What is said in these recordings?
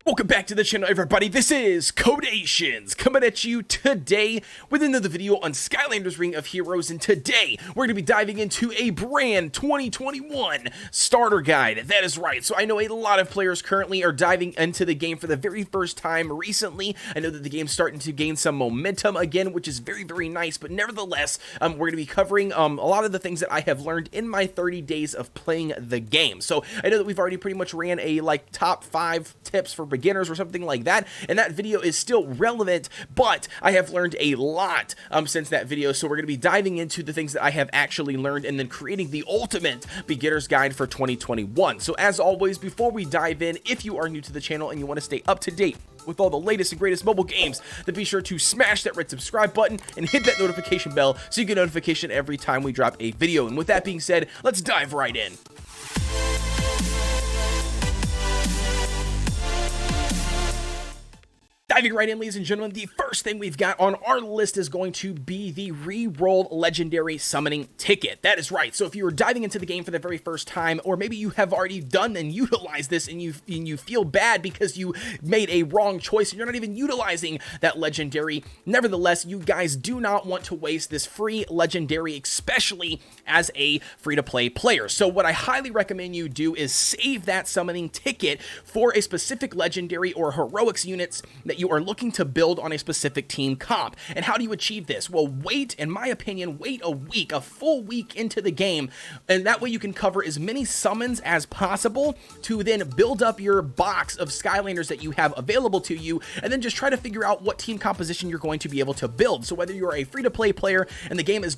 Welcome back to the channel, everybody. This is Kodeations coming at you today with another video on Skylanders Ring of Heroes, and today we're going to be diving into a brand 2021 starter guide. That is right. So I know a lot of players currently are diving into the game for the very first time recently. I know that the game's starting to gain some momentum again, which is very, very nice, but nevertheless, we're going to be covering a lot of the things that I have learned in my 30 days of playing the game. So I know that we've already pretty much ran a top 5 tips for beginners or something like that, and that video is still relevant, but I have learned a lot since that video. So we're going to be diving into the things that I have actually learned and then creating the ultimate beginner's guide for 2021. So as always, before we dive in, if you are new to the channel and you want to stay up to date with all the latest and greatest mobile games, then be sure to smash that red subscribe button and hit that notification bell so you get notification every time we drop a video. And with that being said, let's dive right in. Diving right in, ladies and gentlemen, the first thing we've got on our list is going to be the re-roll legendary summoning ticket. That is right. So if you are diving into the game for the very first time, or maybe you have already done and utilized this and you feel bad because you made a wrong choice and you're not even utilizing that legendary, nevertheless, you guys do not want to waste this free legendary, especially as a free-to-play player. So what I highly recommend you do is save that summoning ticket for a specific legendary or heroics units that you are looking to build on a specific team comp. And how do you achieve this? Well, in my opinion, wait a full week into the game, and that way you can cover as many summons as possible to then build up your box of Skylanders that you have available to you, and then just try to figure out what team composition you're going to be able to build. So whether you're a free-to-play player and the game is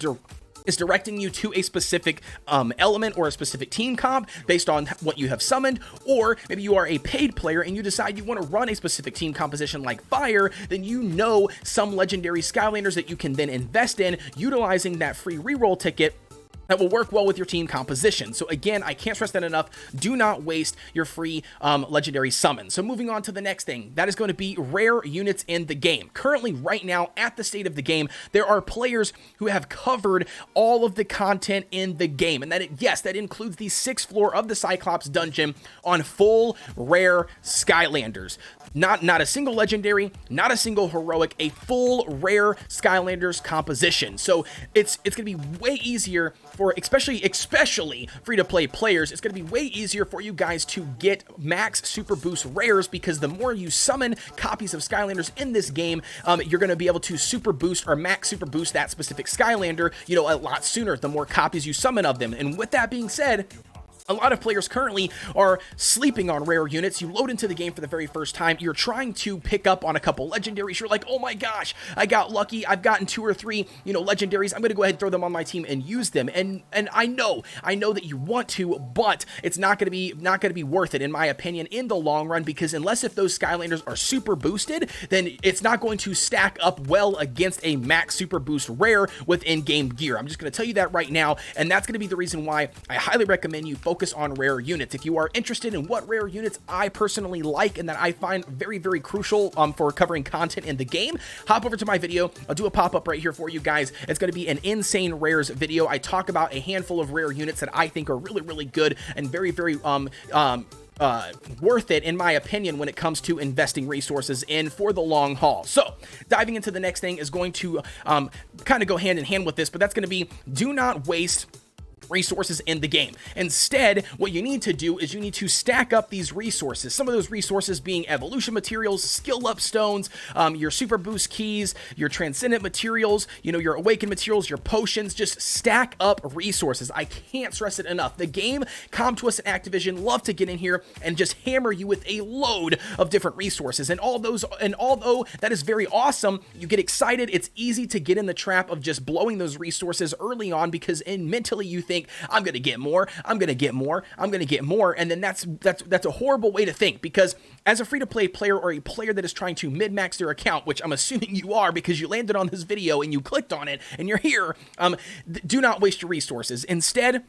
directing you to a specific element or a specific team comp based on what you have summoned, or maybe you are a paid player and you decide you want to run a specific team composition like fire, then you know some legendary Skylanders that you can then invest in utilizing that free reroll ticket that will work well with your team composition. So again, I can't stress that enough. Do not waste your free legendary summon. So moving on to the next thing, that is going to be rare units in the game. Currently, right now, at the state of the game, there are players who have covered all of the content in the game. And that includes the 6th floor of the Cyclops dungeon on full rare Skylanders. Not a single legendary, not a single heroic, a full rare Skylanders composition. So it's going to be way easier for especially free-to-play players. It's going to be way easier for you guys to get max super boost rares, because the more you summon copies of Skylanders in this game, you're going to be able to super boost or max super boost that specific Skylander, a lot sooner, the more copies you summon of them. And with that being said, a lot of players currently are sleeping on rare units. You load into the game for the very first time. You're trying to pick up on a couple legendaries. You're like, oh my gosh, I got lucky. I've gotten 2 or 3, legendaries. I'm going to go ahead and throw them on my team and use them. And I know that you want to, but it's not going to be worth it, in my opinion, in the long run, because unless if those Skylanders are super boosted, then it's not going to stack up well against a max super boost rare with in-game gear. I'm just going to tell you that right now, and that's going to be the reason why I highly recommend you focus on rare units. If you are interested in what rare units I personally like and that I find very, very crucial for covering content in the game, hop over to my video. I'll do a pop-up right here for you guys. It's going to be an insane rares video. I talk about a handful of rare units that I think are really, really good and very, very worth it, in my opinion, when it comes to investing resources in for the long haul. So diving into the next thing is going to kind of go hand in hand with this, but that's going to be, do not waste resources in the game. Instead, what you need to do is you need to stack up these resources. Some of those resources being evolution materials, skill up stones, your super boost keys, your transcendent materials, your awakened materials, your potions. Just stack up resources. I can't stress it enough. The game, Comtuos and Activision love to get in here and just hammer you with a load of different resources. And although that is very awesome, you get excited, it's easy to get in the trap of just blowing those resources early on, because mentally you think, I'm going to get more, I'm going to get more, I'm going to get more. And then that's a horrible way to think, because as a free-to-play player or a player that is trying to min-max their account, which I'm assuming you are because you landed on this video and you clicked on it and you're here, do not waste your resources. Instead,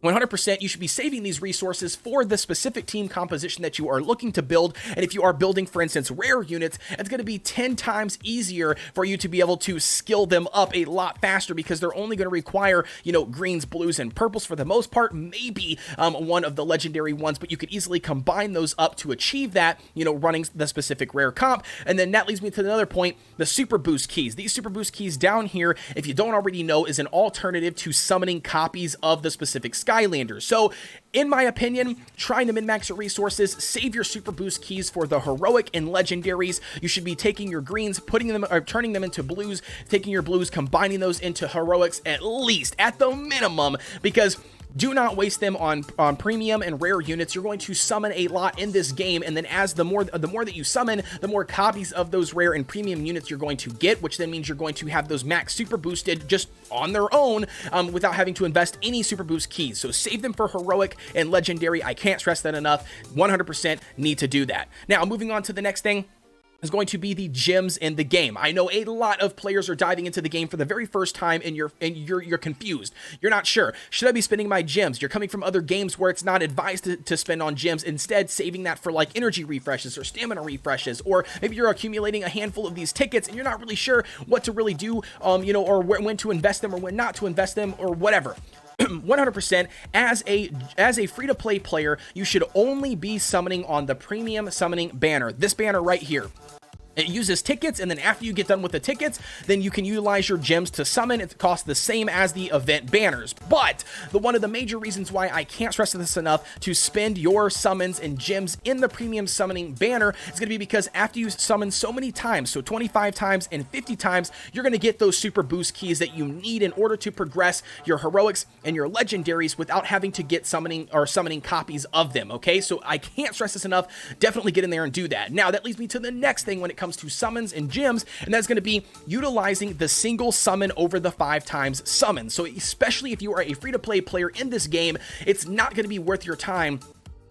100% you should be saving these resources for the specific team composition that you are looking to build. And if you are building, for instance, rare units, it's going to be 10 times easier for you to be able to skill them up a lot faster, because they're only going to require, greens, blues, and purples for the most part, maybe one of the legendary ones, but you could easily combine those up to achieve that, running the specific rare comp. And then that leads me to another point, the super boost keys. These super boost keys down here, if you don't already know, is an alternative to summoning copies of the specific Skylanders. So, in my opinion, trying to min-max your resources, save your super boost keys for the heroic and legendaries. You should be taking your greens, putting them or turning them into blues, taking your blues, combining those into heroics at least, at the minimum, because do not waste them on premium and rare units. You're going to summon a lot in this game, and then as the more that you summon, the more copies of those rare and premium units you're going to get, which then means you're going to have those max super boosted just on their own, without having to invest any super boost keys. So save them for heroic and legendary. I can't stress that enough. 100% need to do that. Now, moving on to the next thing is going to be the gems in the game. I know a lot of players are diving into the game for the very first time, and you're confused. You're not sure. Should I be spending my gems? You're coming from other games where it's not advised to spend on gems, instead saving that for like energy refreshes or stamina refreshes, or maybe you're accumulating a handful of these tickets and you're not really sure what to really do, or when to invest them or when not to invest them or whatever. 100%, as a free-to-play player, you should only be summoning on the premium summoning banner. This banner right here. It uses tickets, and then after you get done with the tickets, then you can utilize your gems to summon. It costs the same as the event banners. But one of the major reasons why I can't stress this enough to spend your summons and gems in the premium summoning banner is going to be because after you summon so many times, so 25 times and 50 times, you're going to get those super boost keys that you need in order to progress your heroics and your legendaries without having to get summoning copies of them. Okay, so I can't stress this enough. Definitely get in there and do that. Now that leads me to the next thing when it comes to summons and gems, and that's going to be utilizing the single summon over the 5 times summon. So especially if you are a free-to-play player in this game, it's not going to be worth your time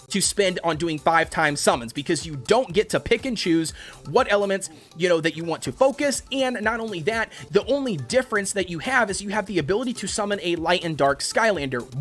to spend on doing 5 times summons, because you don't get to pick and choose what elements that you want to focus. And not only that, the only difference that you have is you have the ability to summon a light and dark Skylander.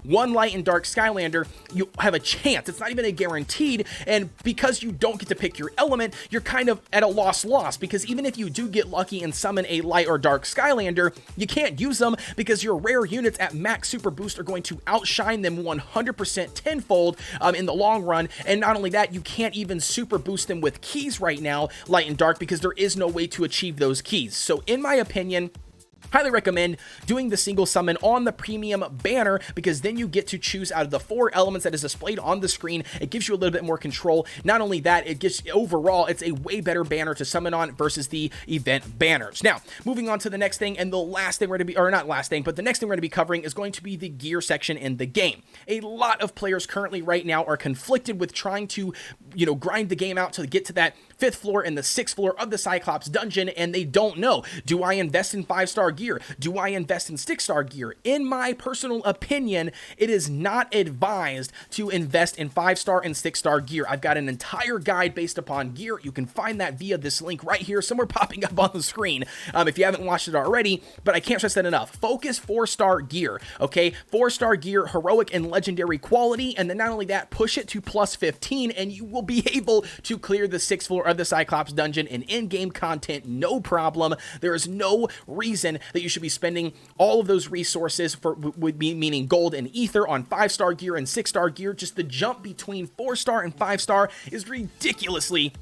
One light and dark Skylander, you have a chance. It's not even a guaranteed, and because you don't get to pick your element, you're kind of at a loss, because even if you do get lucky and summon a light or dark Skylander, you can't use them because your rare units at max super boost are going to outshine them 100% tenfold in the long run. And not only that, you can't even super boost them with keys right now, light and dark, because there is no way to achieve those keys. So in my opinion, highly recommend doing the single summon on the premium banner, because then you get to choose out of the 4 elements that is displayed on the screen. It gives you a little bit more control. Not only that, it gets overall, it's a way better banner to summon on versus the event banners. Now, moving on to the next thing, and the last thing we're going to be, or not last thing, but the next thing we're going to be covering is going to be the gear section in the game. A lot of players currently right now are conflicted with trying to, grind the game out to get to that 5th floor and the 6th floor of the Cyclops dungeon, and they don't know, do I invest in 5-star gear? Do I invest in 6-star gear? In my personal opinion, it is not advised to invest in 5-star and 6-star gear. I've got an entire guide based upon gear. You can find that via this link right here, somewhere popping up on the screen, if you haven't watched it already, but I can't stress that enough. Focus 4-star gear, okay? 4-star gear, heroic and legendary quality, and then not only that, push it to plus 15, and you will be able to clear the 6th floor of the Cyclops dungeon and in-game content, no problem. There is no reason that you should be spending all of those resources meaning gold and ether on 5-star gear and 6-star gear. Just the jump between 4-star and 5-star is ridiculously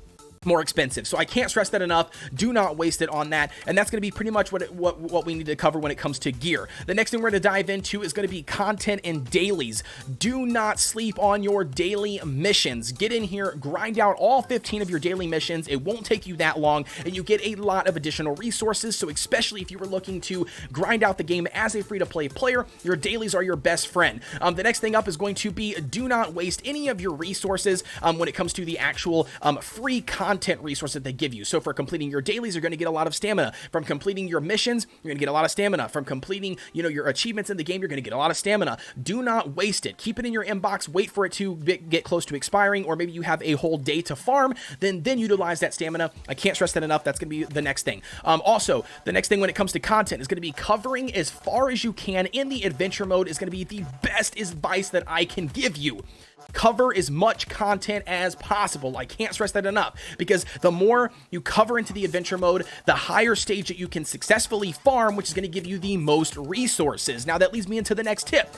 more expensive. So I can't stress that enough. Do not waste it on that. And that's going to be pretty much what we need to cover when it comes to gear. The next thing we're going to dive into is going to be content and dailies. Do not sleep on your daily missions. Get in here, grind out all 15 of your daily missions. It won't take you that long, and you get a lot of additional resources. So especially if you were looking to grind out the game as a free-to-play player, your dailies are your best friend. The next thing up is going to be, do not waste any of your resources when it comes to the actual free content content resource that they give you. So for completing your dailies, you're going to get a lot of stamina. From completing your missions, you're going to get a lot of stamina. From completing, your achievements in the game, you're going to get a lot of stamina. Do not waste it. Keep it in your inbox, wait for it to get close to expiring, or maybe you have a whole day to farm, then utilize that stamina. I can't stress that enough. That's going to be the next thing. Also, the next thing when it comes to content is going to be covering as far as you can in the adventure mode is going to be the best advice that I can give you. Cover as much content as possible. I can't stress that enough, because the more you cover into the adventure mode, the higher stage that you can successfully farm, which is going to give you the most resources. Now that leads me into the next tip.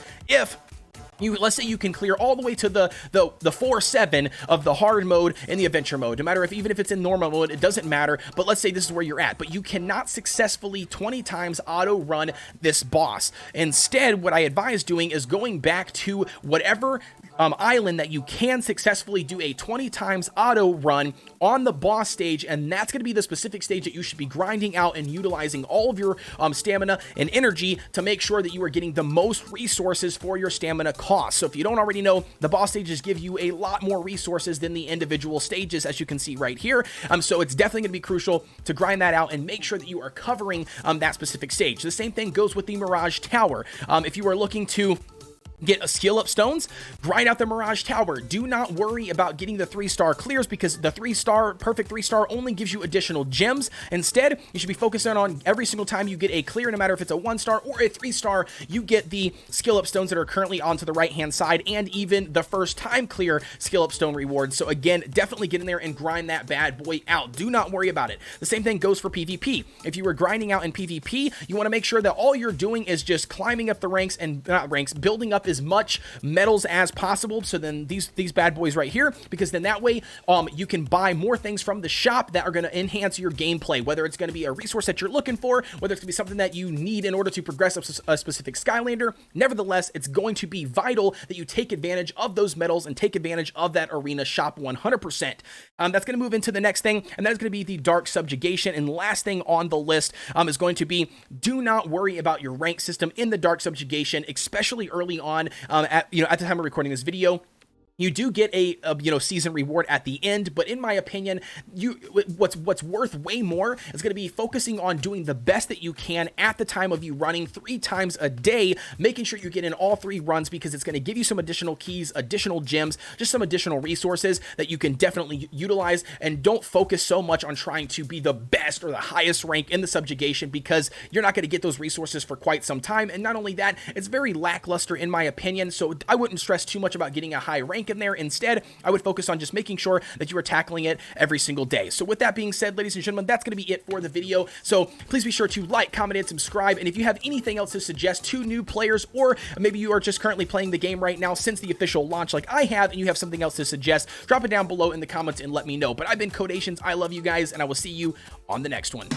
Let's say you can clear all the way to the 4-7 of the hard mode in the adventure mode, no matter even if it's in normal mode, it doesn't matter, but let's say this is where you're at, but you cannot successfully 20 times auto run this boss. Instead, what I advise doing is going back to whatever island that you can successfully do a 20 times auto run on the boss stage, and that's going to be the specific stage that you should be grinding out and utilizing all of your stamina and energy to make sure that you are getting the most resources for your stamina cost. So if you don't already know, the boss stages give you a lot more resources than the individual stages, as you can see right here. So it's definitely going to be crucial to grind that out and make sure that you are covering that specific stage. The same thing goes with the Mirage Tower. If you are looking to get a skill up stones, grind out the Mirage Tower. Do not worry about getting the 3-star clears, because the perfect 3-star only gives you additional gems. Instead, you should be focusing on every single time you get a clear, no matter if it's a 1-star or a 3-star, you get the skill up stones that are currently onto the right hand side, and even the first time clear skill up stone rewards. So again, definitely get in there and grind that bad boy out. Do not worry about it. The same thing goes for PvP. If you were grinding out in PvP, you want to make sure that all you're doing is just climbing up the ranks, and not ranks, building up as much medals as possible. So then these bad boys right here, because then that way you can buy more things from the shop that are going to enhance your gameplay, whether it's going to be a resource that you're looking for, whether it's going to be something that you need in order to progress a specific Skylander. Nevertheless, it's going to be vital that you take advantage of those medals and take advantage of that arena shop 100%. That's going to move into the next thing, and that is going to be the Dark Subjugation. And last thing on the list is going to be, do not worry about your rank system in the Dark Subjugation, especially early on. At the time of recording this video, you do get a season reward at the end, but in my opinion, what's worth way more is going to be focusing on doing the best that you can at the time of you running 3 times a day, making sure you get in all 3 runs, because it's going to give you some additional keys, additional gems, just some additional resources that you can definitely utilize. And don't focus so much on trying to be the best or the highest rank in the subjugation, because you're not going to get those resources for quite some time. And not only that, it's very lackluster in my opinion, so I wouldn't stress too much about getting a high rank in there. Instead, I would focus on just making sure that you are tackling it every single day. So with that being said, ladies and gentlemen, that's going to be it for the video. So please be sure to like, comment, and subscribe. And if you have anything else to suggest to new players, or maybe you are just currently playing the game right now since the official launch like I have, and you have something else to suggest, drop it down below in the comments and let me know. But I've been Kodeations. I love you guys, and I will see you on the next one.